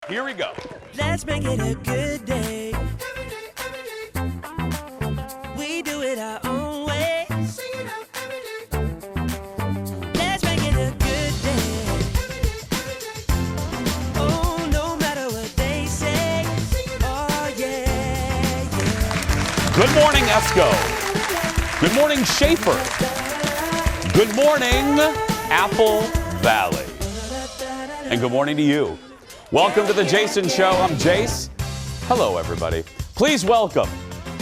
Here we go. Let's make it a good day. We do it our own way. Let's make it a good day. Oh, no matter what they say. Oh, yeah, yeah. Good morning, Esco. Good morning, Schaefer. Good morning, Apple Valley. And good morning to you. Welcome to the Jason Show. I'm Jace. Hello, everybody. Please welcome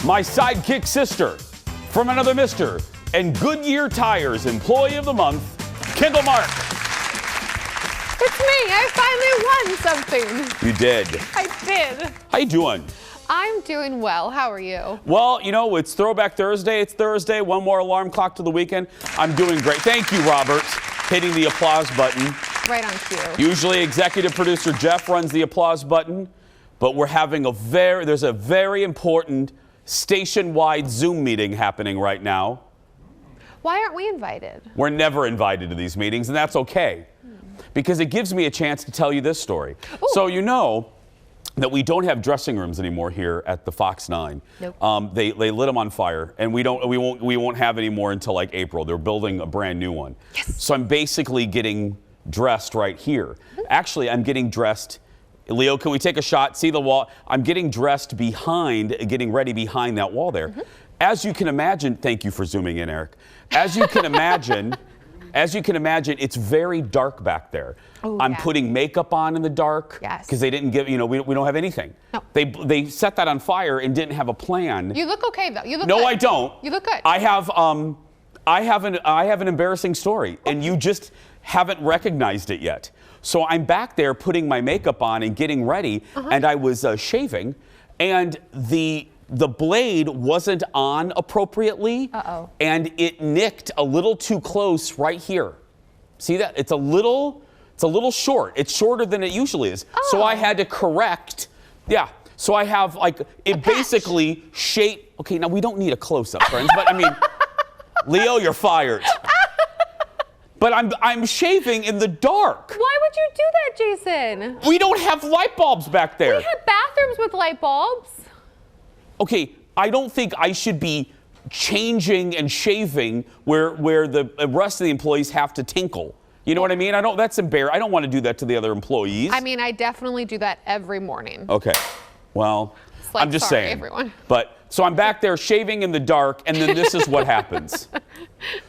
my sidekick sister from another mister and Goodyear Tires Employee of the Month, Kendall Mark. It's me. I finally won something. You did. I did. How you doing? I'm doing well. How are you? Well, you know, it's Throwback Thursday. It's Thursday. One more alarm clock to the weekend. I'm doing great. Thank you, Robert, hitting the applause button. Right on cue. Usually executive producer Jeff runs the applause button, but we're having there's a very important station-wide Zoom meeting happening right now. Why aren't we invited? We're never invited to these meetings, and that's okay, because it gives me a chance to tell you this story. Ooh. So you know that we don't have dressing rooms anymore here at the Fox 9. Nope. They lit them on fire, and we won't have any more until like April. They're building a brand new one. Yes. So I'm basically getting dressed right here. Actually, I'm getting dressed. Leo, can we take a shot? See the wall? I'm getting dressed getting ready behind that wall there. As you can imagine, thank you for zooming in, Eric. As you can imagine, it's very dark back there. Oh, I'm yeah. putting makeup on in the dark. Yes. Because they didn't give, we don't have anything. No. They set that on fire and didn't have a plan. You look okay though. You look No, good. I don't. You look good. I have an embarrassing story, and you just haven't recognized it yet. So I'm back there putting my makeup on and getting ready, and I was shaving, and the blade wasn't on appropriately, and it nicked a little too close right here. See that? It's a little short. It's shorter than it usually is. So I had to correct. Yeah. So I have it basically shaped. Okay, now we don't need a close-up, friends, but I mean, Leo, you're fired. But I'm shaving in the dark. Why would you do that, Jason? We don't have light bulbs back there. We have bathrooms with light bulbs. Okay, I don't think I should be changing and shaving where the rest of the employees have to tinkle. You know what I mean? That's embarrassing. I don't want to do that to the other employees. I mean, I definitely do that every morning. Okay. Well, Like, I'm just sorry, saying. everyone. But so I'm back there shaving in the dark, and then this is what happens.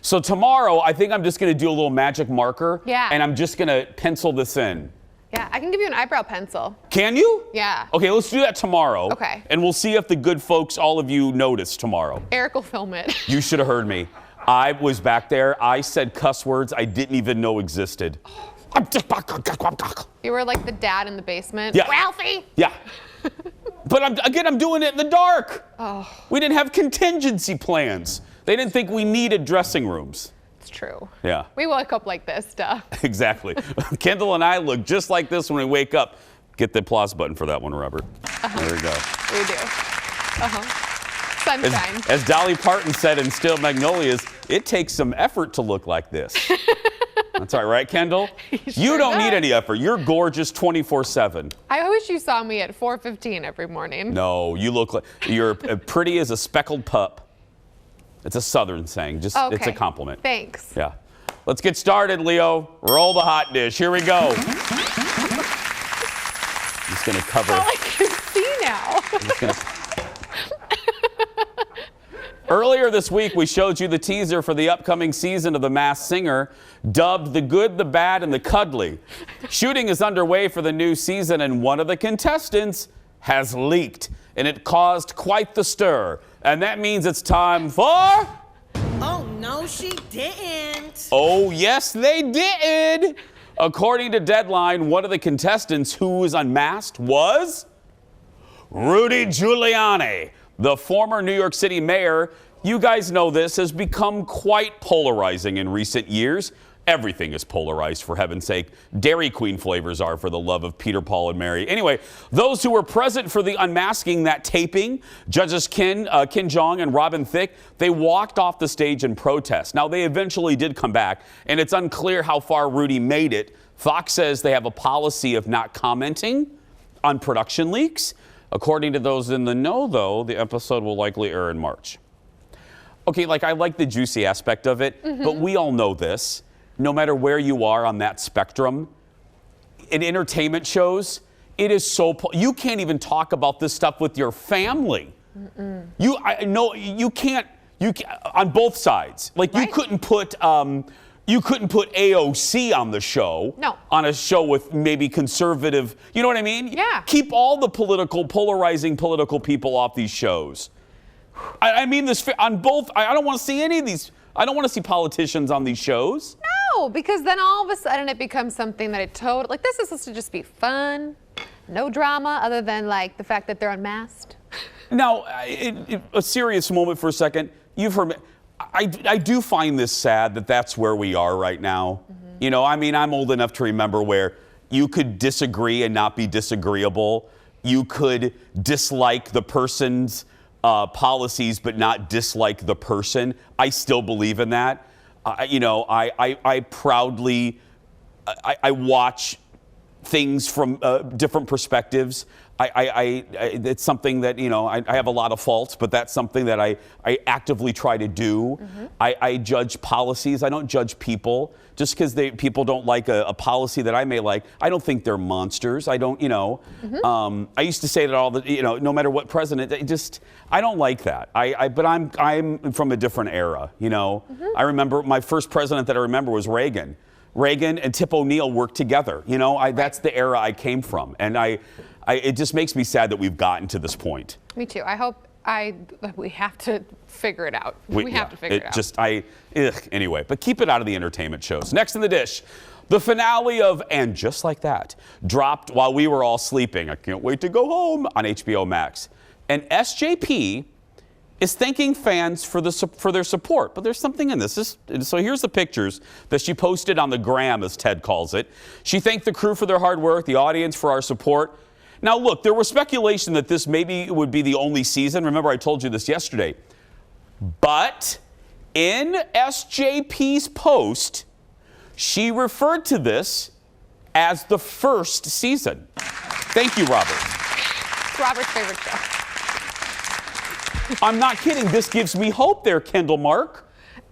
So tomorrow, I think I'm just going to do a little magic marker. Yeah. And I'm just going to pencil this in. Yeah, I can give you an eyebrow pencil. Can you? Yeah. Okay, let's do that tomorrow. Okay. And we'll see if the good folks, all of you, notice tomorrow. Eric will film it. You should have heard me. I was back there. I said cuss words I didn't even know existed. You were like the dad in the basement. Yeah. Ralphie! Yeah. But I'm doing it in the dark. Oh, We didn't have contingency plans. They didn't think we needed dressing rooms. it's true. Yeah. We wake up like this, duh. Exactly. Kendall and I look just like this when we wake up. Get the applause button for that one, Robert. There we go. We do. Sunshine. As Dolly Parton said in Still Magnolias, it takes some effort to look like this. That's all right, Kendall? You don't need any effort. You're gorgeous 24/7. I wish you saw me at 4:15 every morning. No, you look like you're pretty as a speckled pup. It's a Southern saying. Just Okay. It's a compliment. Thanks. Yeah. Let's get started, Leo. Roll the hot dish. Here we go. Just gonna cover. All I can see now. Earlier this week, we showed you the teaser for the upcoming season of The Masked Singer, dubbed The Good, the Bad, and the Cuddly. Shooting is underway for the new season, and one of the contestants has leaked, and it caused quite the stir. And that means it's time for... Oh, no, she didn't. Oh, yes, they did! According to Deadline, one of the contestants who was unmasked was... Rudy Giuliani. The former New York City mayor, you guys know this, has become quite polarizing in recent years. Everything is polarized, for heaven's sake. Dairy Queen flavors are, for the love of Peter, Paul, and Mary. Anyway, those who were present for the unmasking, that taping, Judges Ken Jeong and Robin Thicke, they walked off the stage in protest. Now, they eventually did come back, and it's unclear how far Rudy made it. Fox says they have a policy of not commenting. on production leaks. According to those in the know, though, the episode will likely air in March. Okay, like I like the juicy aspect of it, but we all know this. No matter where you are on that spectrum, in entertainment shows, it is so you can't even talk about this stuff with your family. You can't on both sides. Like Right. you couldn't put AOC on the show. No. On a show with maybe conservative, you know what I mean? Yeah. Keep all the polarizing political people off these shows. I mean this on both. I don't want to see any of these. I don't want to see politicians on these shows. No, because then all of a sudden it becomes something that like this is supposed to just be fun, no drama other than like the fact that they're unmasked. Now, a serious moment for a second. You've heard me. I do find this sad that that's where we are right now. You know, I mean, I'm old enough to remember where you could disagree and not be disagreeable. You could dislike the person's policies but not dislike the person. I still believe in that. I proudly I watch things from different perspectives. It's something that, I have a lot of faults, but that's something that I actively try to do. I judge policies. I don't judge people. Just because people don't like a policy that I may like, I don't think they're monsters. I don't, I used to say that no matter what president, I don't like that. But I'm from a different era, I remember my first president that I remember was Reagan. Reagan and Tip O'Neill worked together. That's the era I came from. And it just makes me sad that we've gotten to this point. Me too. I hope we have to figure it out. We have to figure it out. Anyway, but keep it out of the entertainment shows. Next in the dish, the finale of And Just Like That dropped while we were all sleeping. I can't wait to go home on HBO Max. And SJP is thanking fans for their support. But there's something in this. So here's the pictures that she posted on the gram, as Ted calls it. She thanked the crew for their hard work, the audience for our support. Now, look, there was speculation that this maybe would be the only season. Remember, I told you this yesterday. But in SJP's post, she referred to this as the first season. Thank you, Robert. It's Robert's favorite show. I'm not kidding. This gives me hope there, Kendall Mark.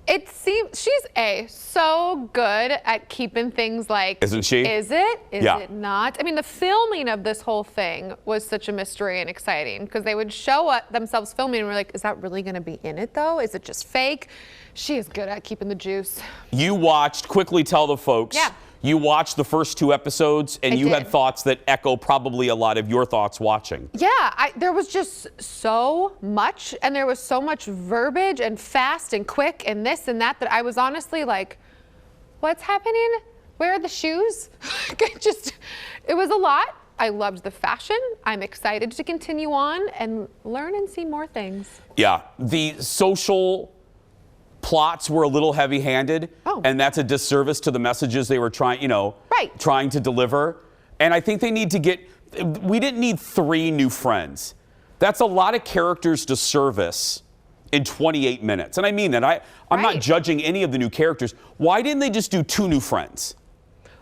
It seems she's so good at keeping things like. Isn't she? Is it? Is Yeah. it not? I mean, the filming of this whole thing was such a mystery and exciting because they would show themselves filming and we're like, is that really going to be in it though? Is it just fake? She is good at keeping the juice. You watched, quickly tell the folks. Yeah. You watched the first 2 episodes and I you did. had thoughts that echo probably a lot of your thoughts watching. Yeah, there was just so much, and there was so much verbiage and fast and quick and this and that I was honestly like, what's happening? Where are the shoes? It was a lot. I loved the fashion. I'm excited to continue on and learn and see more things. Yeah, the social plots were a little heavy-handed, and that's a disservice to the messages they were trying to deliver. And I think they need to we didn't need 3 new friends. That's a lot of characters to service in 28 minutes. And I mean that. I'm not judging any of the new characters. Why didn't they just do 2 new friends?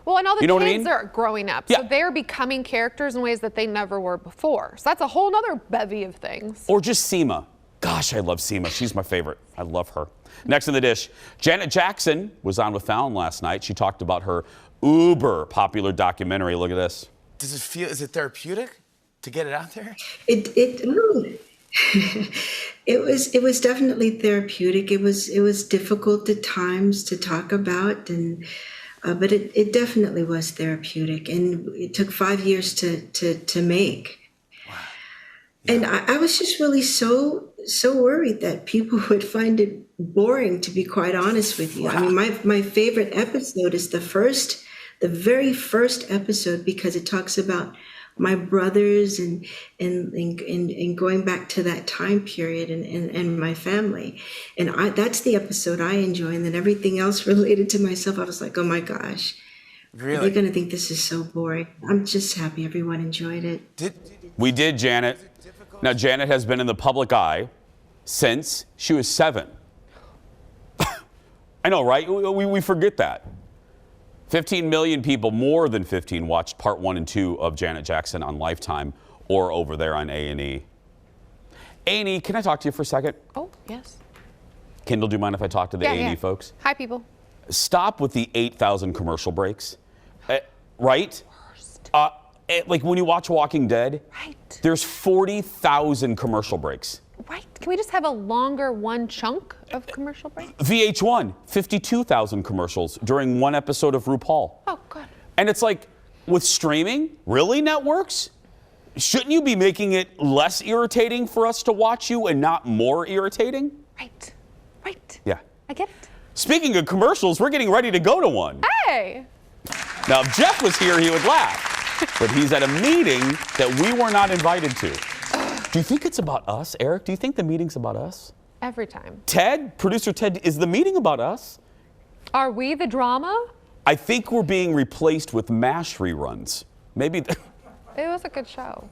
Well, and all the You know kids what I mean? are growing up, Yeah. so they're becoming characters in ways that they never were before. So that's a whole other bevy of things. Or just Seema. Gosh, I love Seema. She's my favorite. I love her. Next in the dish, Janet Jackson was on with Fallon last night. She talked about her uber popular documentary. Look at this. Is it therapeutic to get it out there? It was definitely therapeutic. It was difficult at times to talk about, but it definitely was therapeutic, and it took 5 years to make. Wow. Yeah. And I was just really so worried that people would find it boring, to be quite honest with you. Wow. I mean, my favorite episode is the very first episode, because it talks about my brothers and going back to that time period and my family. And that's the episode I enjoy. And then everything else related to myself, I was like, oh my gosh, really? They're going to think this is so boring. I'm just happy everyone enjoyed it. We did, Janet. Now, Janet has been in the public eye since she was 7. I know, right? We forget that. 15 million people, more than 15, watched part 1 and 2 of Janet Jackson on Lifetime or over there on A&E. A&E, can I talk to you for a second? Oh, yes. Kendall, do you mind if I talk to the A&E folks? Hi, people. Stop with the 8,000 commercial breaks, right? Like when you watch Walking Dead, Right. there's 40,000 commercial breaks. Right. Can we just have a longer one chunk of commercial break? VH1, 52,000 commercials during one episode of RuPaul. Oh, good. And it's like, with streaming, really, networks? Shouldn't you be making it less irritating for us to watch you and not more irritating? Right. Right. Yeah. I get it. Speaking of commercials, we're getting ready to go to one. Hey. Now, if Jeff was here, he would laugh. But he's at a meeting that we were not invited to. Do you think it's about us, Eric? Do you think the meeting's about us? Every time. Ted, producer Ted, is the meeting about us? Are we the drama? I think we're being replaced with MASH reruns. Maybe. It was a good show.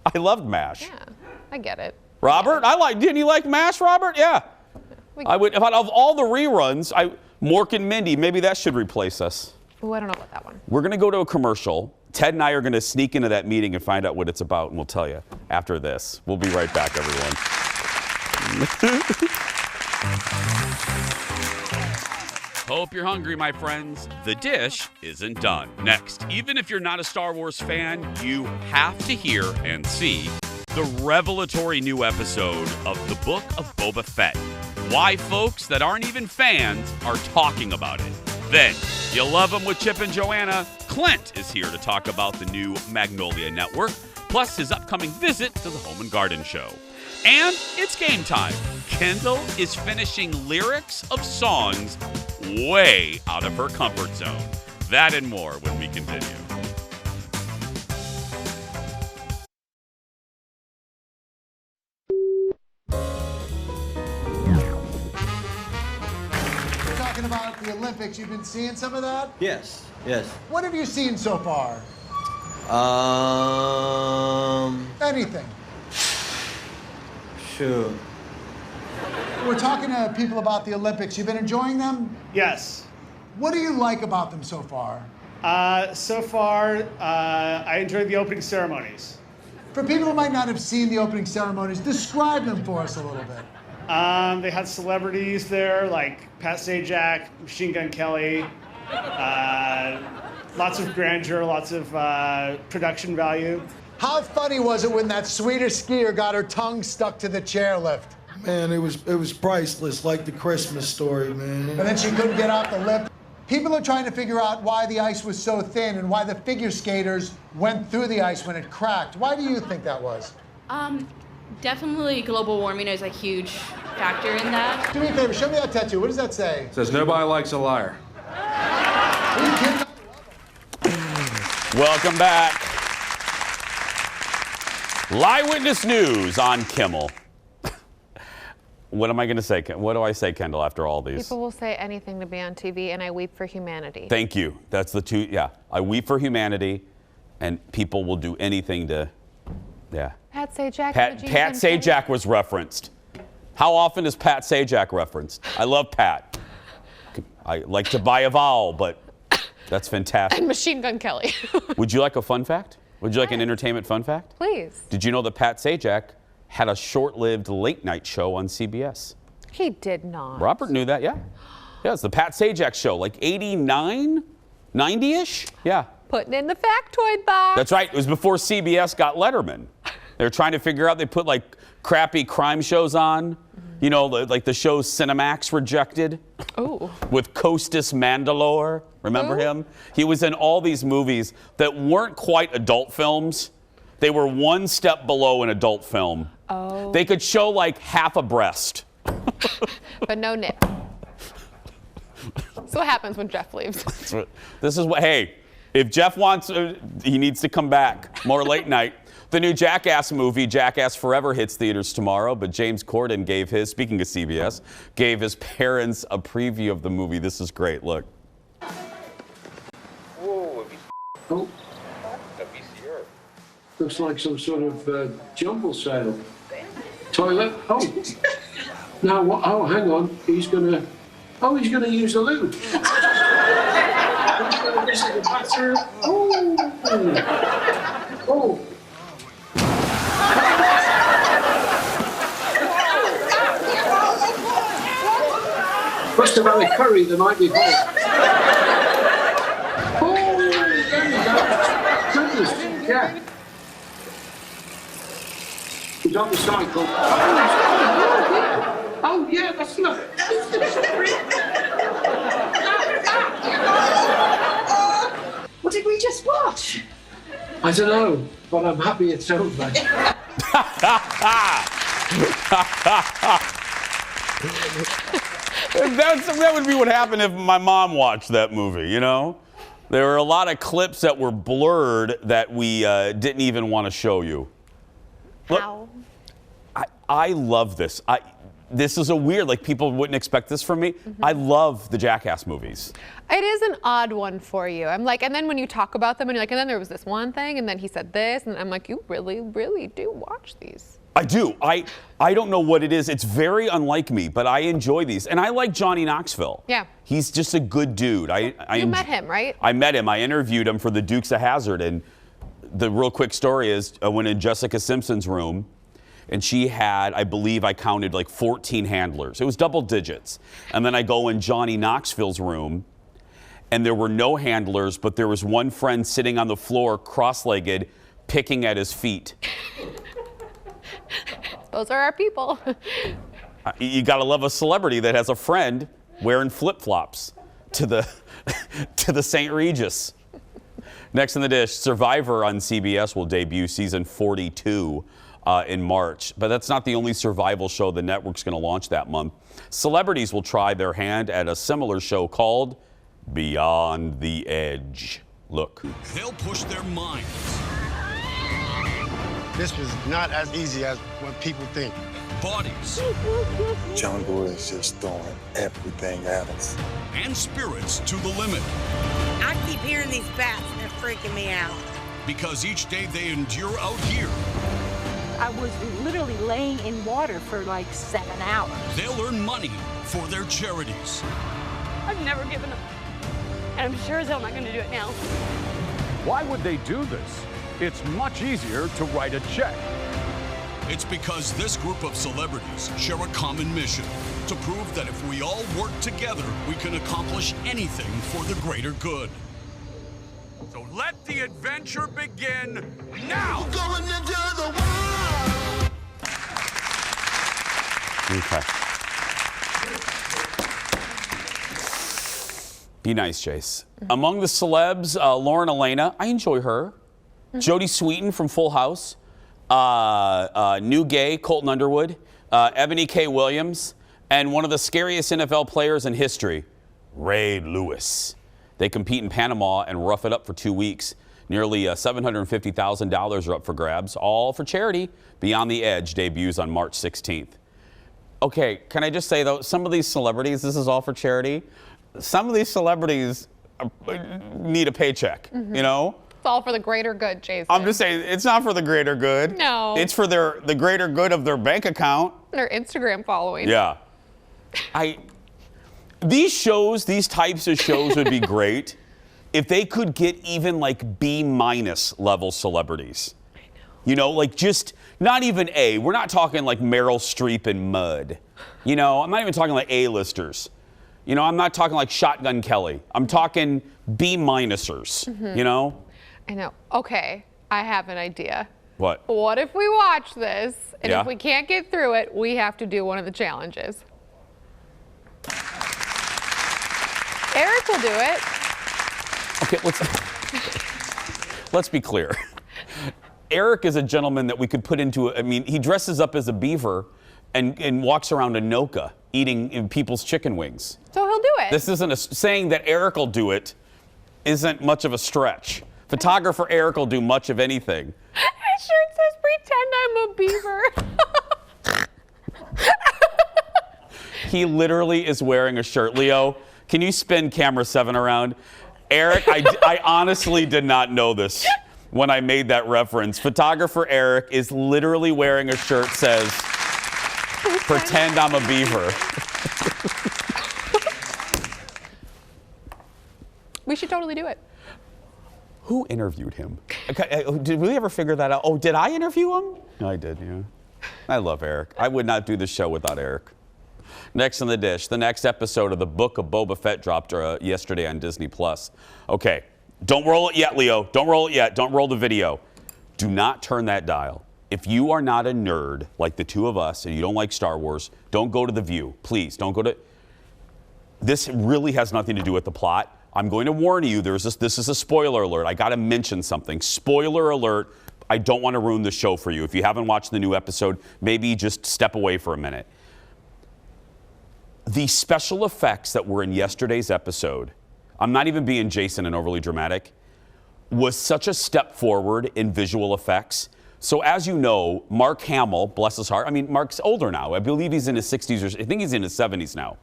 I loved MASH. Yeah, I get it. Robert, didn't you like MASH, Robert? Yeah. I would, if out of all the reruns, Mork and Mindy, maybe that should replace us. Oh, I don't know about that one. We're going to go to a commercial. Ted and I are going to sneak into that meeting and find out what it's about, and we'll tell you after this. We'll be right back, everyone. Hope you're hungry, my friends. The dish isn't done. Next, even if you're not a Star Wars fan, you have to hear and see the revelatory new episode of the Book of Boba Fett. Why folks that aren't even fans are talking about it. Then, you'll love them with Chip and Joanna. Clint is here to talk about the new Magnolia Network, plus his upcoming visit to the Home and Garden Show. And it's game time. Kendall is finishing lyrics of songs way out of her comfort zone. That and more when we continue. Talking about the Olympics, you've been seeing some of that? Yes, yes. What have you seen so far? Anything. Shoot. We're talking to people about the Olympics. You've been enjoying them? Yes. What do you like about them so far? So far, I enjoyed the opening ceremonies. For people who might not have seen the opening ceremonies, describe them for us a little bit. They had celebrities there like Pat Sajak, Machine Gun Kelly, lots of grandeur, lots of production value. How funny was it when that Swedish skier got her tongue stuck to the chairlift? Man, it was priceless, like the Christmas story, man. And then she couldn't get off the lift. People are trying to figure out why the ice was so thin and why the figure skaters went through the ice when it cracked. Why do you think that was? Definitely global warming is a huge factor in that. Do me a favor, show me that tattoo. What does that say? Says nobody likes a liar. Are you kidding? Welcome back. Live Witness News on Kimmel. What am I going to say? What do I say, Kendall, after all these? People will say anything to be on TV, and I weep for humanity. Thank you. That's the two, yeah. I weep for humanity, and people will do anything to, yeah. Pat Sajak. Pat Sajak was referenced. How often is Pat Sajak referenced? I love Pat. I like to buy a vowel, but that's fantastic. And Machine Gun Kelly. Would you like a fun fact? Would you like an entertainment fun fact? Please. Did you know that Pat Sajak had a short-lived late-night show on CBS? He did not. Robert knew that, yeah. Yeah, it's the Pat Sajak Show, like 89, 90-ish? Yeah. Putting in the factoid box. That's right. It was before CBS got Letterman. They were trying to figure out, they put like crappy crime shows on, you know, like the show Cinemax rejected. Ooh. With Costas Mandylor. Remember him? He was in all these movies that weren't quite adult films. They were one step below an adult film. Oh. They could show like half a breast. But no nip. So what happens when Jeff leaves? This is what, hey, if Jeff wants, he needs to come back. More late night. The new Jackass movie, Jackass Forever, hits theaters tomorrow, but James Corden gave his, speaking of CBS, gave his parents a preview of the movie. This is great, look. Whoa, Oh, a VCR. looks like some sort of jumble sale. Toilet? Oh. Now, oh, hang on. He's gonna use the loo. He's gonna this is the bathroom. Oh. Must have had a curry the night before. Oh, there you go. Goodness, yeah. He's on the cycle. Oh, yeah, that's not. What did we just watch? I don't know, but I'm happy it's over. That would be what happened if my mom watched that movie, you know? There were a lot of clips that were blurred that we didn't even want to show you. Look, Ow. I love this. This is a weird, like people wouldn't expect this from me. I love the Jackass movies. It is an odd one for you. I'm like, and then when you talk about them, and you're like, and then there was this one thing, and then he said this, and I'm like, you really, really do watch these. I do. I don't know what it is. It's very unlike me, but I enjoy these. And I like Johnny Knoxville. Yeah. He's just a good dude. You met him, right? I met him. I interviewed him for the Dukes of Hazzard. And the real quick story is I went in Jessica Simpson's room, and she had, I believe I counted like 14 handlers. It was double digits. And then I go in Johnny Knoxville's room, and there were no handlers, but there was one friend sitting on the floor, cross-legged, picking at his feet. Those are our people. You gotta love a celebrity that has a friend wearing flip-flops to the St. Regis. Next in the dish, Survivor on CBS will debut season 42 in March. But that's not the only survival show the network's gonna launch that month. Celebrities will try their hand at a similar show called Beyond the Edge. Look. They'll push their minds. This was not as easy as what people think. Bodies. Jungle is just throwing everything at us. And spirits to the limit. I keep hearing these bats and they're freaking me out. Because each day they endure out here, I was literally laying in water for like 7 hours. they'll earn money for their charities. I've never given up. And I'm sure as hell not going to do it now. Why would they do this? It's much easier to write a check. It's because this group of celebrities share a common mission to prove that if we all work together, we can accomplish anything for the greater good. So let the adventure begin now! Going into the world. Okay. Be nice, Chase. Among the celebs, Lauren Elena, I enjoy her. Jodie Sweetin from Full House. New Gay, Colton Underwood. Ebony K. Williams. And one of the scariest NFL players in history, Ray Lewis. They compete in Panama and rough it up for 2 weeks. Nearly $750,000 are up for grabs, all for charity. Beyond the Edge debuts on March 16th. Okay, can I just say, though, some of these celebrities, this is all for charity. Some of these celebrities need a paycheck, you know? It's all for the greater good, Jason. I'm just saying, it's not for the greater good. No. It's for the greater good of their bank account. Their Instagram following. Yeah. These types of shows would be great if they could get even like B- level celebrities. I know. You know, like just not even A. We're not talking like Meryl Streep and Mud. You know, I'm not even talking like A-listers. You know, I'm not talking like Shotgun Kelly. I'm talking B-ers, you know? I know. Okay, I have an idea. What? What if we watch this, and Yeah. if we can't get through it, we have to do one of the challenges? Eric will do it. Okay, let's be clear. Eric is a gentleman that we could put into, he dresses up as a beaver and walks around Anoka eating people's chicken wings. So he'll do it. This isn't saying that Eric will do it isn't much of a stretch. Photographer Eric will do much of anything. His shirt says, pretend I'm a beaver. He literally is wearing a shirt. Leo, can you spin camera 7 around? Eric, I honestly did not know this when I made that reference. Photographer Eric is literally wearing a shirt that says, pretend I'm a beaver. We should totally do it. Who interviewed him? Did we ever figure that out? Oh, did I interview him? No, I did, yeah. I love Eric. I would not do the show without Eric. Next on the dish, the next episode of the Book of Boba Fett dropped yesterday on Disney+. Okay, don't roll it yet, Leo. Don't roll it yet. Don't roll the video. Do not turn that dial. If you are not a nerd like the two of us and you don't like Star Wars, don't go to The View. Please, don't go to... This really has nothing to do with the plot. I'm going to warn you, this is a spoiler alert. I got to mention something. Spoiler alert. I don't want to ruin the show for you. If you haven't watched the new episode, maybe just step away for a minute. The special effects that were in yesterday's episode, I'm not even being Jason and overly dramatic, was such a step forward in visual effects. So as you know, Mark Hamill, bless his heart, I mean, Mark's older now. I believe he's in his 60s, or I think he's in his 70s now.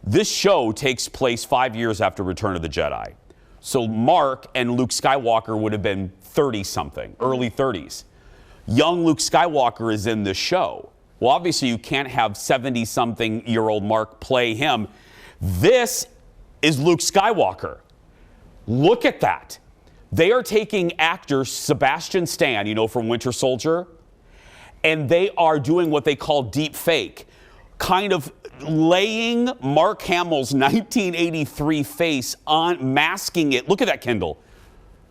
This show takes place 5 years after Return of the Jedi. So Mark and Luke Skywalker would have been 30-something, early 30s. Young Luke Skywalker is in this show. Well, obviously you can't have 70-something-year-old Mark play him. This is Luke Skywalker. Look at that. They are taking actor Sebastian Stan, you know, from Winter Soldier, and they are doing what they call deep fake, kind of laying Mark Hamill's 1983 face on, masking it. Look at that, Kendall.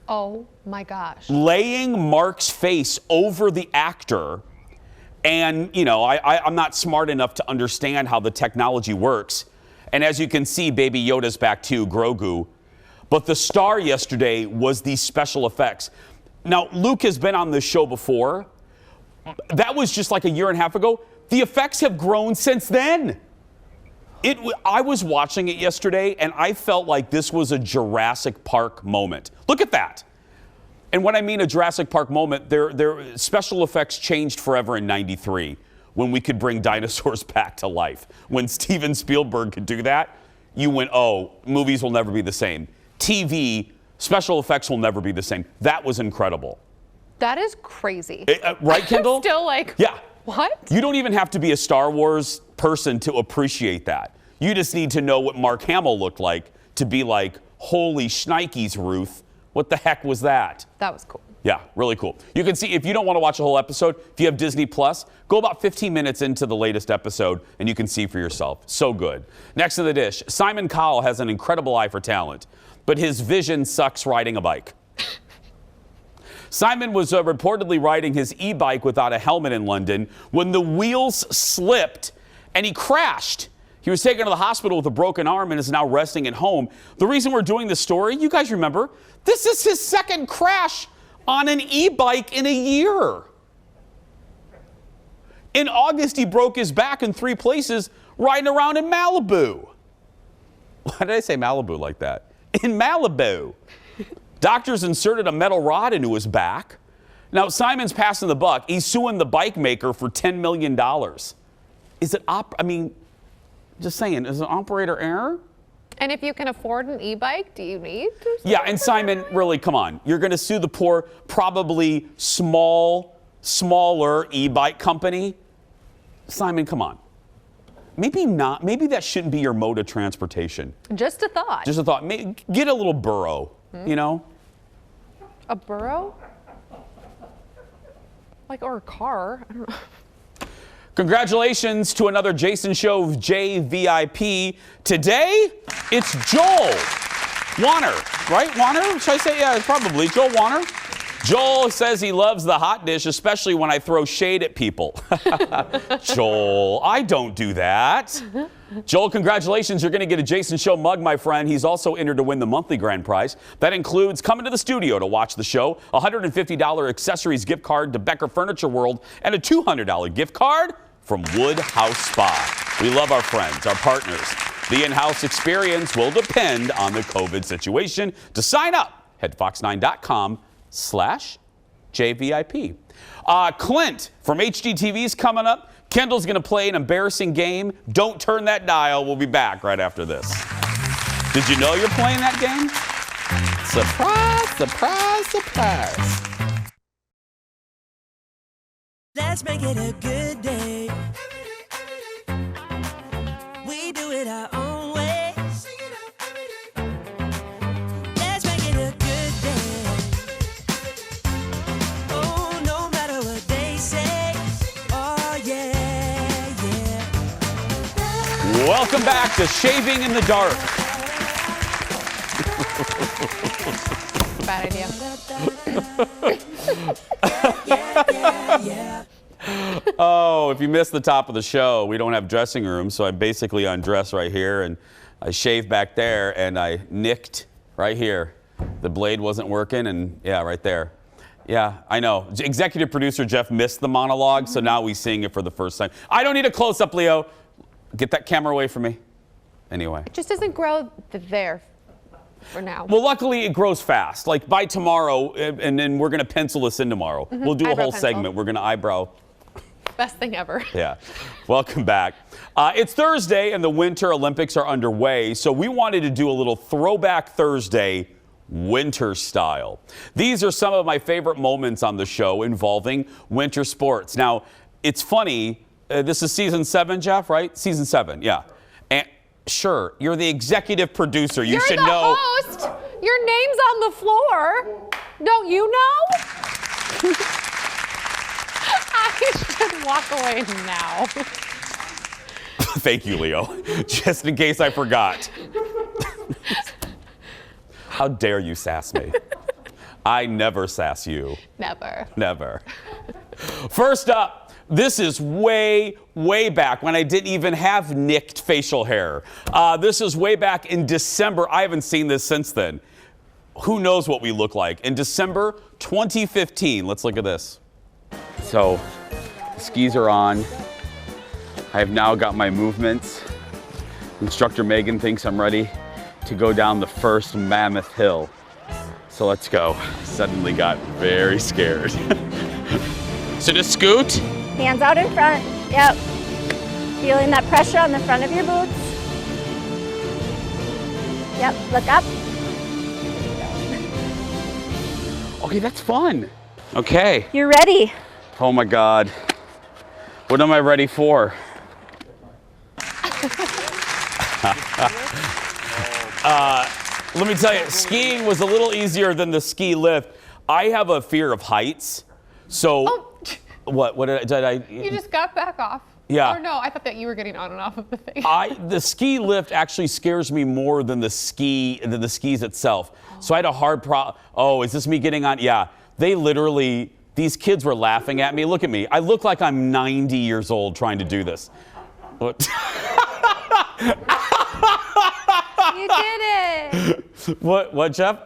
Oh my gosh. Laying Mark's face over the actor. And, you know, I'm not smart enough to understand how the technology works. And as you can see, Baby Yoda's back too, Grogu. But the star yesterday was these special effects. Now, Luke has been on this show before. That was just like a year and a half ago. The effects have grown since then. I was watching it yesterday, and I felt like this was a Jurassic Park moment. Look at that. And when I mean a Jurassic Park moment, their special effects changed forever in '93 when we could bring dinosaurs back to life. When Steven Spielberg could do that, you went, oh, movies will never be the same. TV, special effects will never be the same. That was incredible. That is crazy. Right, Kendall? I'm still like, yeah. What? You don't even have to be a Star Wars person to appreciate that. You just need to know what Mark Hamill looked like to be like, holy shnikes, Ruth. What the heck was that? That was cool. Yeah, really cool. You can see, if you don't want to watch a whole episode, if you have Disney Plus, go about 15 minutes into the latest episode and you can see for yourself. So good. Next to the dish, Simon Cowell has an incredible eye for talent, but his vision sucks riding a bike. Simon was reportedly riding his e-bike without a helmet in London when the wheels slipped and he crashed. He was taken to the hospital with a broken arm and is now resting at home. The reason we're doing this story, you guys remember, this is his second crash on an e-bike in a year. In August, he broke his back in 3 places riding around in Malibu. Why did I say Malibu like that? In Malibu. Doctors inserted a metal rod into his back. Now, Simon's passing the buck. He's suing the bike maker for $10 million. Is it just saying, is it operator error? And if you can afford an e-bike, do you need to? Yeah, and Simon, really, come on. You're going to sue the poor, probably smaller e-bike company? Simon, come on. Maybe not. Maybe that shouldn't be your mode of transportation. Just a thought. Just a thought. Get a little burro, you know? A burro? Or a car. I don't know. Congratulations to another Jason Show JVIP. Today, it's Joel Warner, right? Warner? Should I say? Yeah, probably. Joel Warner. Joel says he loves the hot dish, especially when I throw shade at people. Joel, I don't do that. Joel, congratulations. You're going to get a Jason Show mug, my friend. He's also entered to win the monthly grand prize. That includes coming to the studio to watch the show, a $150 accessories gift card to Becker Furniture World, and a $200 gift card from Wood House Spa. We love our friends, our partners. The in-house experience will depend on the COVID situation. To sign up, head to fox9.com/JVIP. Clint from HGTV is coming up. Kendall's going to play an embarrassing game. Don't turn that dial. We'll be back right after this. Did you know you're playing that game? Surprise, surprise, surprise. Let's make it a good day. We do it our own way. Let's make it a good day. Welcome back to Shaving in the Dark. Bad idea. Oh, if you missed the top of the show, we don't have dressing rooms, so I basically undress right here, and I shaved back there, and I nicked right here. The blade wasn't working, and yeah, right there. Yeah, I know. Executive producer Jeff missed the monologue, so now we sing it for the first time. I don't need a close-up, Leo. Get that camera away from me. Anyway. It just doesn't grow there for now. Well, luckily it grows fast. Like by tomorrow, and then we're going to pencil this in tomorrow. We'll do a Eyebrow whole pencil. segment. We're going to eyebrow. Best thing ever. Yeah. Welcome back. It's Thursday, and the Winter Olympics are underway, so we wanted to do a little Throwback Thursday winter style. These are some of my favorite moments on the show involving winter sports. Now, it's funny. This is season 7, Jeff, right? Season 7, yeah. And sure, you're the executive producer. You should know. You're the host. Your name's on the floor. Don't you know? I should walk away now. Thank you, Leo. Just in case I forgot. How dare you sass me? I never sass you. Never. Never. First up, this is way, way back when I didn't even have nicked facial hair. This is way back in December. I haven't seen this since then. Who knows what we look like? In December 2015. Let's look at this. So, the skis are on. I have now got my movements. Instructor Megan thinks I'm ready to go down the first mammoth hill. So let's go. Suddenly got very scared. So just scoot. Hands out in front. Yep. Feeling that pressure on the front of your boots. Yep, look up. Okay, that's fun. Okay. You're ready. Oh my God. What am I ready for? Let me tell you, skiing was a little easier than the ski lift. I have a fear of heights. So, what did I? You just got back off. Yeah. Or no, I thought that you were getting on and off of the thing. The ski lift actually scares me more than the skis itself. So I had a hard problem. Oh, is this me getting on? Yeah. They literally, these kids were laughing at me. Look at me. I look like I'm 90 years old trying to do this. What? You did it. What, Jeff?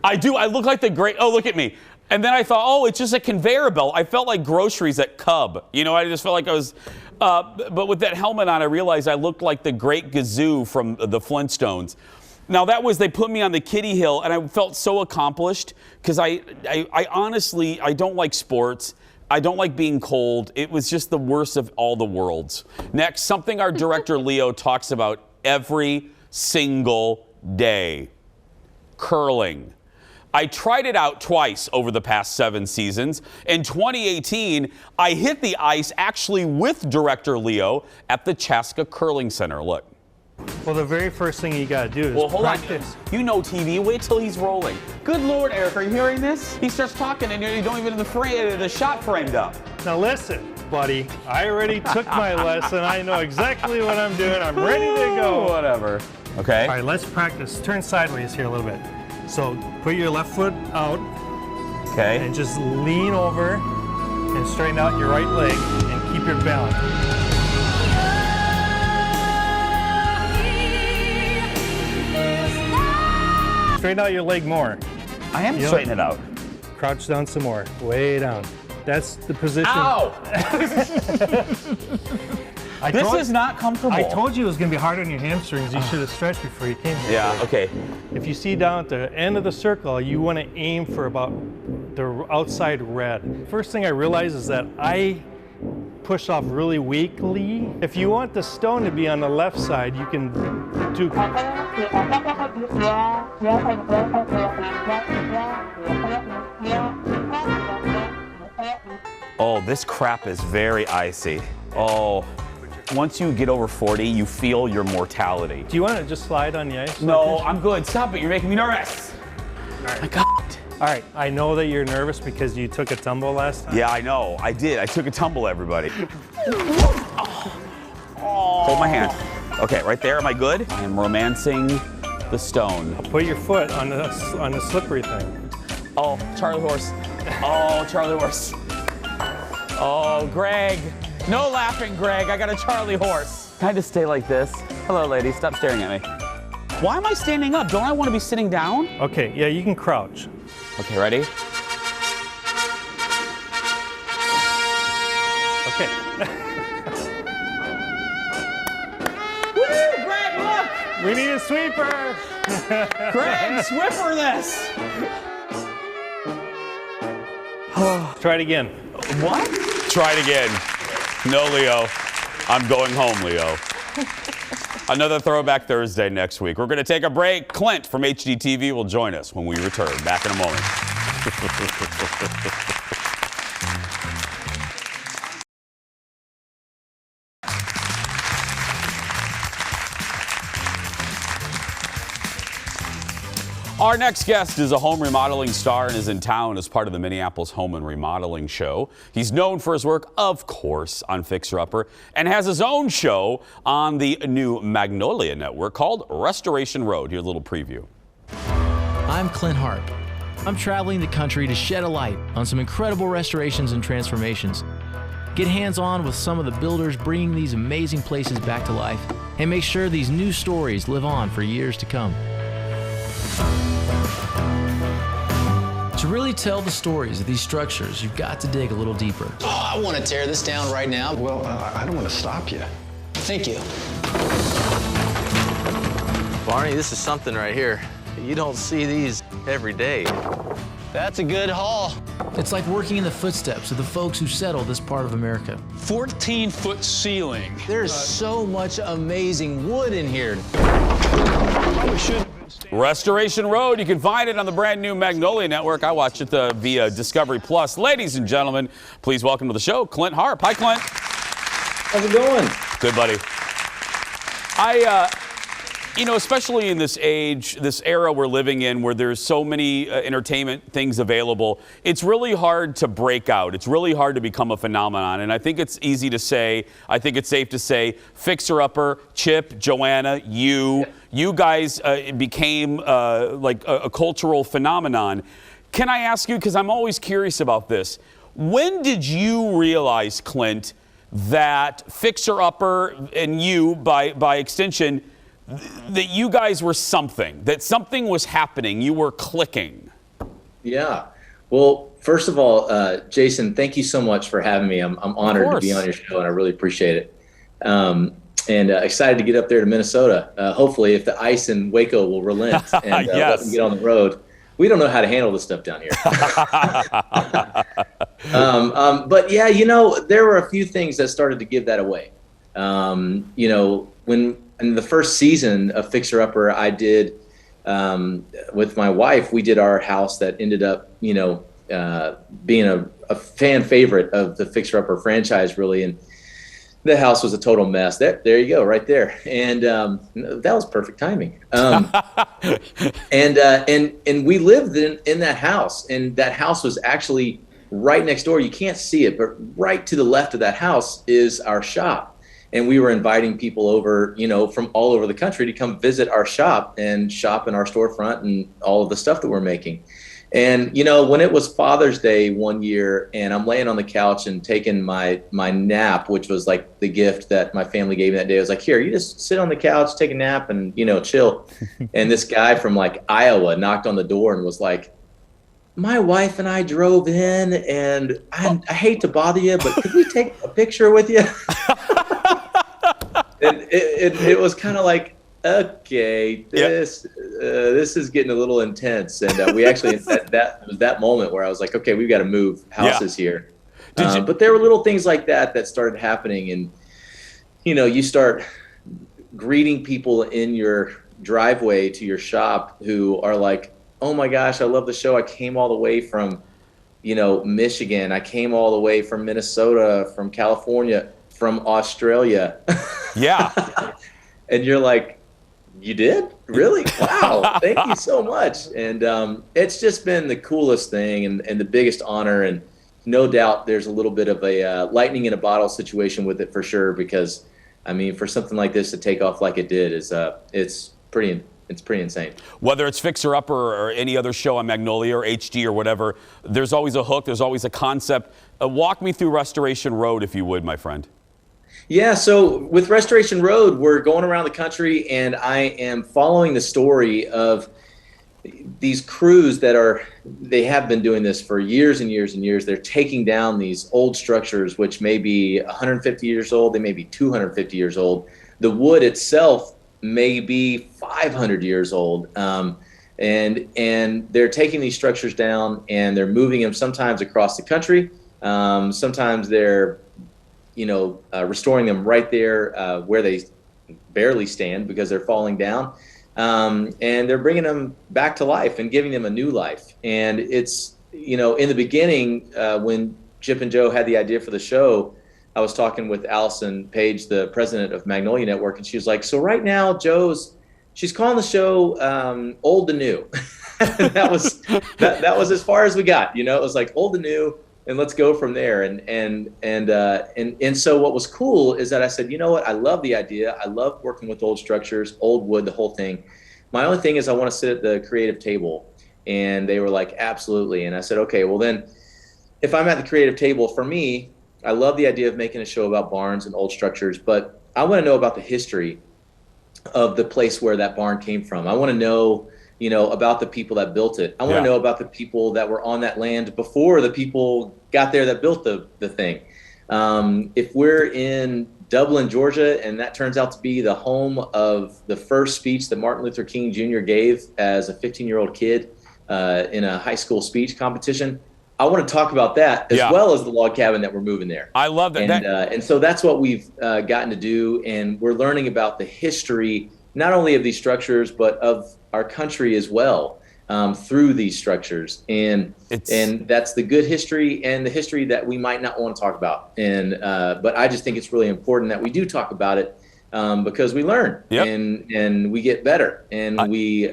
I do. I look like the great. Oh, look at me. And then I thought, oh, it's just a conveyor belt. I felt like groceries at Cub. You know, I just felt like I was. But with that helmet on, I realized I looked like the Great Gazoo from the Flintstones. Now they put me on the kiddie hill, and I felt so accomplished because I honestly, I don't like sports. I don't like being cold. It was just the worst of all the worlds. Next, something our director Leo talks about every single day. Curling. I tried it out twice over the past 7 seasons. In 2018, I hit the ice actually with director Leo at the Chaska Curling Center. Look. Well, the very first thing you gotta do is practice. You know TV. Wait till he's rolling. Good Lord, Eric, are you hearing this? He starts talking and you don't even have the shot framed up. Now listen, buddy. I already took my lesson. I know exactly what I'm doing. I'm ready to go. Whatever. Okay. All right, let's practice. Turn sideways here a little bit. So put your left foot out. Okay. And just lean over and straighten out your right leg and keep your balance. Straighten out your leg more. I am straightening it out. Crouch down some more. Way down. That's the position. Ow! This is not comfortable. I told you it was going to be hard on your hamstrings. You should have stretched before you came here. Yeah, okay. If you see down at the end of the circle, you want to aim for about the outside red. First thing I realized is that I push off really weakly. If you want the stone to be on the left side, you can do. Oh, this crap is very icy. Oh, once you get over 40, you feel your mortality. Do you want to just slide on the ice? No, I'm good. Stop it. You're making me nervous. All right. My God. All right, I know that you're nervous because you took a tumble last time. Yeah, I know. I did. I took a tumble, everybody. Oh. Hold my hand. Okay, right there. Am I good? I am romancing the stone. Put your foot on the slippery thing. Oh, Charlie horse. Oh, Charlie horse. Oh, Greg. No laughing, Greg. I got a Charlie horse. Can I just stay like this? Hello, lady. Stop staring at me. Why am I standing up? Don't I want to be sitting down? Okay, yeah, you can crouch. Okay, ready? Okay. Woo, Greg, look! We need a sweeper! Greg, swiffer this! Try it again. What? Try it again. No, Leo. I'm going home, Leo. Another Throwback Thursday next week. We're going to take a break. Clint from HDTV will join us when we return. Back in a moment. Our next guest is a home remodeling star and is in town as part of the Minneapolis Home and Remodeling Show. He's known for his work, of course, on Fixer Upper and has his own show on the new Magnolia Network called Restoration Road. Here's a little preview. I'm Clint Harp. I'm traveling the country to shed a light on some incredible restorations and transformations. Get hands-on with some of the builders bringing these amazing places back to life and make sure these new stories live on for years to come. To really tell the stories of these structures, you've got to dig a little deeper. Oh, I want to tear this down right now. Well, I don't want to stop you. Thank you. Barney, this is something right here. You don't see these every day. That's a good haul. It's like working in the footsteps of the folks who settled this part of America. 14-foot ceiling. There's so much amazing wood in here. Restoration Road. You can find it on the brand new Magnolia Network. I watch it via Discovery Plus. Ladies and gentlemen, please welcome to the show, Clint Harp. Hi, Clint. How's it going? Good, buddy. Especially in this age, this era we're living in where there's so many entertainment things available, it's really hard to break out. It's really hard to become a phenomenon. And I think it's easy to say, I think it's safe to say, Fixer Upper, Chip, Joanna, you guys became like a cultural phenomenon. Can I ask you, because I'm always curious about this, when did you realize, Clint, that Fixer Upper and you, by extension, that you guys were something, that something was happening, you were clicking? Yeah. Well, first of all, Jason, thank you so much for having me. I'm honored to be on your show, and I really appreciate it. And excited to get up there to Minnesota. Hopefully, if the ice in Waco will relent and let me get on the road. We don't know how to handle this stuff down here. But yeah, there were a few things that started to give that away. When in the first season of Fixer Upper, I did with my wife. We did our house that ended up, being a fan favorite of the Fixer Upper franchise, really. And the house was a total mess. There you go, right there. And that was perfect timing. And we lived in that house, and that house was actually right next door. You can't see it, but right to the left of that house is our shop. And we were inviting people over, from all over the country to come visit our shop and shop in our storefront and all of the stuff that we're making. And, when it was Father's Day one year and I'm laying on the couch and taking my nap, which was like the gift that my family gave me that day, I was like, here, you just sit on the couch, take a nap and, chill. And this guy from like Iowa knocked on the door and was like, my wife and I drove in and I hate to bother you, but could we take a picture with you? And it was kind of like, okay, this is getting a little intense. And we actually, that moment where I was like, okay, we've got to move houses here. But there were little things like that started happening. And, you start greeting people in your driveway to your shop who are like, oh my gosh, I love the show. I came all the way from, Michigan. I came all the way from Minnesota, from California, from Australia. Yeah. And you're like, you did? Really? Wow. Thank you so much. And it's just been the coolest thing and the biggest honor. And no doubt there's a little bit of a lightning in a bottle situation with it for sure, because I mean, for something like this to take off like it did is it's pretty insane. Whether it's Fixer Upper or any other show on Magnolia or HD or whatever, there's always a hook, there's always a concept. Walk me through Restoration Road, if you would, my friend. Yeah, so with Restoration Road, we're going around the country, and I am following the story of these crews they have been doing this for years and years and years. They're taking down these old structures, which may be 150 years old, they may be 250 years old. The wood itself may be 500 years old. And they're taking these structures down and they're moving them sometimes across the country. Sometimes they're, restoring them right there where they barely stand because they're falling down. And they're bringing them back to life and giving them a new life. And it's, in the beginning, when Chip and Joe had the idea for the show, I was talking with Allison Page, the president of Magnolia Network, and she was like, so right now, she's calling the show Old to New. that was as far as we got, it was like old to new, and let's go from there. And so what was cool is that I said, you know what, I love the idea. I love working with old structures, old wood, the whole thing. My only thing is I want to sit at the creative table. And they were like, absolutely. And I said, okay, well then, if I'm at the creative table, for me, I love the idea of making a show about barns and old structures, but I want to know about the history of the place where that barn came from. I want to know, about the people that built it. I want to know about the people that were on that land before the people got there that built the thing. If we're in Dublin, Georgia, and that turns out to be the home of the first speech that Martin Luther King Jr. gave as a 15-year-old kid in a high school speech competition, I want to talk about that as well as the log cabin that we're moving there. I love that. And so that's what we've gotten to do. And we're learning about the history, not only of these structures, but of our country as well, through these structures. And that's the good history and the history that we might not want to talk about. But I just think it's really important that we do talk about it because we learn and we get better and we,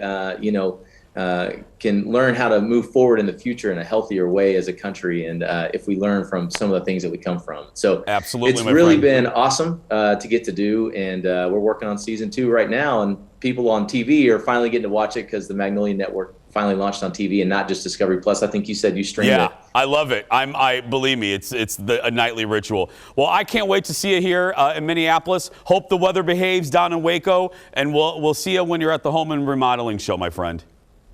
can learn how to move forward in the future in a healthier way as a country, and if we learn from some of the things that we come from. So absolutely, it's really been awesome to get to do, and we're working on season 2 right now, and people on TV are finally getting to watch it because the Magnolia Network finally launched on TV and not just Discovery Plus. I think you said you streamed it. Yeah, I love it. I believe me, it's a nightly ritual. Well, I can't wait to see you here in Minneapolis. Hope the weather behaves down in Waco, and we'll see you when you're at the Home and Remodeling Show, my friend.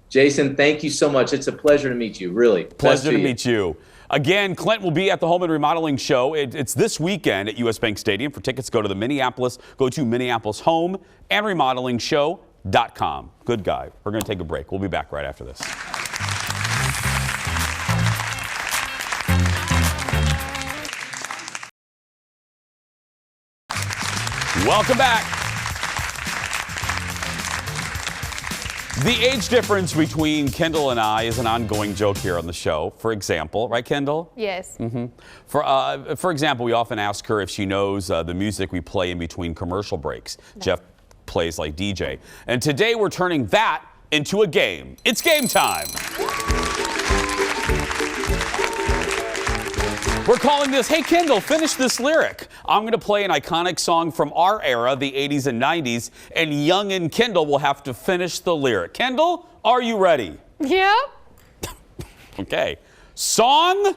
Jason, thank you so much. It's a pleasure to meet you, really. Pleasure to meet you. Again, Clint will be at the Home and Remodeling Show. It's this weekend at US Bank Stadium. For tickets, go to Minneapolis Home and Remodeling Show.com. Good guy. We're going to take a break. We'll be back right after this. Welcome back. The age difference between Kendall and I is an ongoing joke here on the show. For example, right, Kendall? Yes. Mm-hmm. For example, we often ask her if she knows the music we play in between commercial breaks. No. Jeff plays like DJ. And today we're turning that into a game. It's game time. We're calling this, hey, Kendall, finish this lyric. I'm going to play an iconic song from our era, the 80s and 90s, and young and Kendall will have to finish the lyric. Kendall, are you ready? Yeah. Okay. Song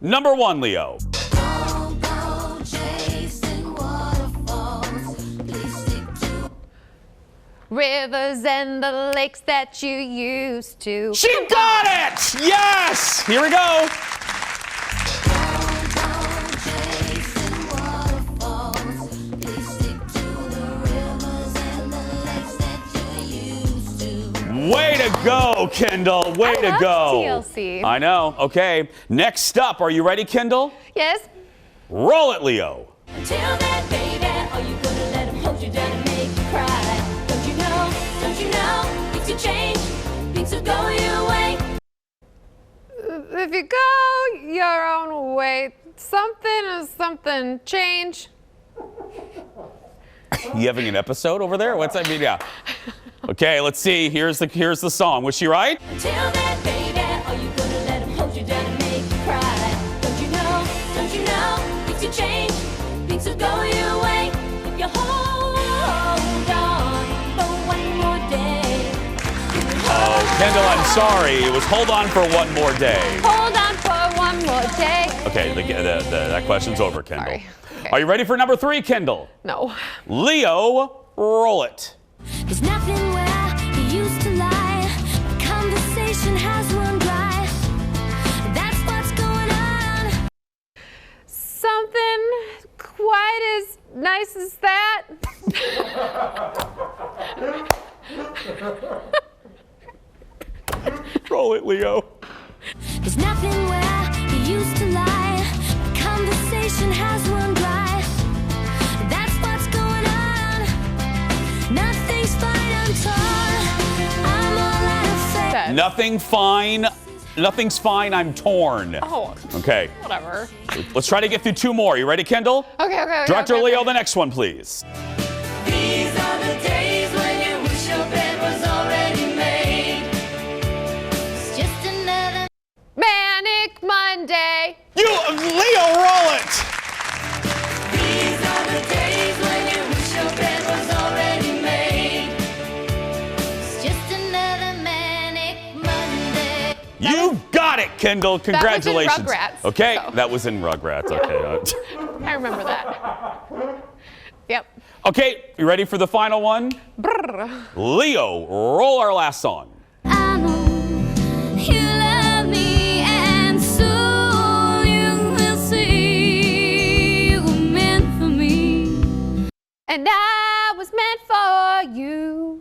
number 1, Leo. Rivers and the lakes that you used to. She got it! Yes! Here we go. Way to go, Kendall. Way to go. TLC. I know. Okay. Next up, are you ready, Kendall? Yes. Roll it, Leo. Until then, baby, are you gonna let him hold you down and make you cry? Don't you know, things will change, things will go your way. If you go your own way, something is something change. You having an episode over there? What's that mean? Yeah. Okay, let's see. Here's the song. Was she right? Until then, baby, are you gonna let him hold you down and make you cry? Don't you know, things will change, things will go your way. If you hold on for one more day. Oh, Kendall, I'm sorry. It was hold on for one more day. Hold on for one more day. Okay, that question's over, Kendall. Sorry. Okay. Are you ready for number 3, Kendall? No. Leo, roll it. There's nothing where he used to lie. The conversation has run dry. That's what's going on. Something quite as nice as that. Roll it, Leo. There's nothing where he used to lie. The conversation has run dry. That's what's going on. Nothing's fine, I'm torn. I'm all out of faith. Nothing's fine, I'm torn. Oh. Okay. Whatever. Let's try to get through 2 more. You ready, Kendall? Okay. Director Leo, the next one, please. These are the days when you wish your bed was already made. It's just another Manic Monday. Leo, roll it. These are the days when you wish your bed was already made. It's just another manic Monday. You got it, Kendall. Congratulations. That was in Rugrats, Okay, so. that was in Rugrats. Okay. I remember that. Yep. Okay, you ready for the final one? Brr. Leo, roll our last song. I know you love me, and soon you will see you were meant for me. And I was meant for you.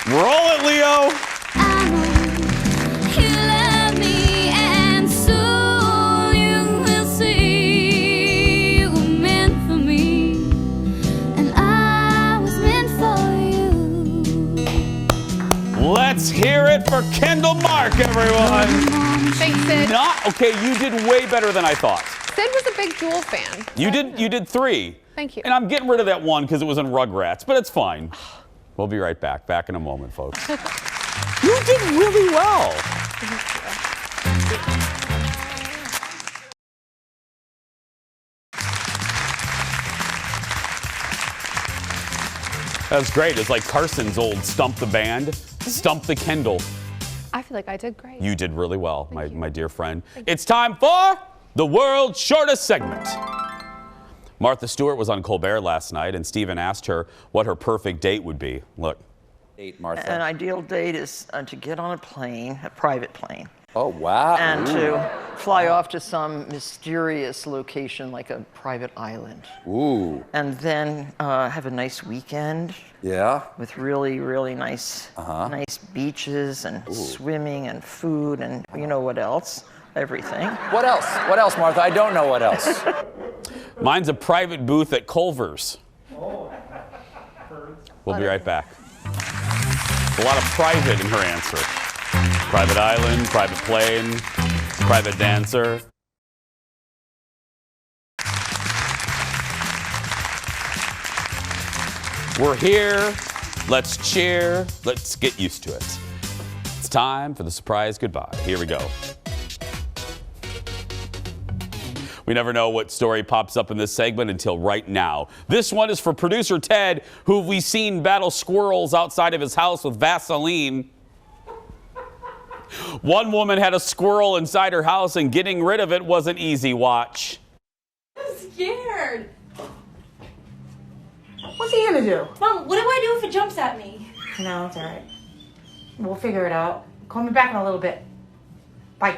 Roll it, Leo. I know you love me, and soon you will see you were meant for me. And I was meant for you. Let's hear it for Kendall Mark, everyone. Thanks, Sid. Okay, you did way better than I thought. Sid was a big Jewel fan. You did 3. Thank you. And I'm getting rid of that one because it was in Rugrats, but it's fine. We'll be right back. Back in a moment, folks. You did really well. That's great. It's like Carson's old Stump the Band, Stump the Kendall. I feel like I did great. You did really well, my dear friend. It's time for the world's shortest segment. Martha Stewart was on Colbert last night, and Stephen asked her what her perfect date would be. Look. An ideal date is to get on a plane, a private plane. Oh, wow. And to fly off to some mysterious location like a private island. Ooh. And then have a nice weekend. Yeah. With really, really nice, nice beaches and swimming and food and you know what else? Everything. What else? What else, Martha? I don't know what else. Mine's a private booth at Culver's. We'll be right back. A lot of private in her answer. Private island, private plane, private dancer. We're here. Let's cheer. Let's get used to it. It's time for the surprise goodbye. Here we go. We never know what story pops up in this segment until right now. This one is for producer Ted, who we've seen battle squirrels outside of his house with Vaseline. One woman had a squirrel inside her house, and getting rid of it wasn't easy. Watch. I'm scared. What's he gonna do? Mom, what do I do if it jumps at me? No, it's all right. We'll figure it out. Call me back in a little bit. Bye.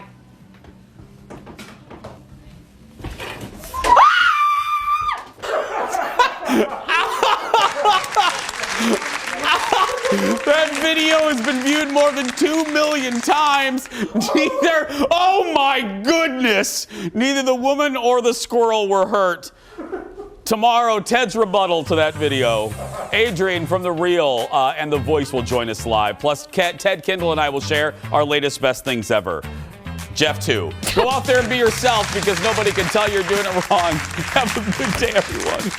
That video has been viewed more than 2 million times. Oh my goodness, neither the woman or the squirrel were hurt. Tomorrow, Ted's rebuttal to that video. Adrian from The Real and The Voice will join us live. Plus, Ted Kendall and I will share our latest best things ever. Jeff, too. Go out there and be yourself because nobody can tell you're doing it wrong. Have a good day, everyone.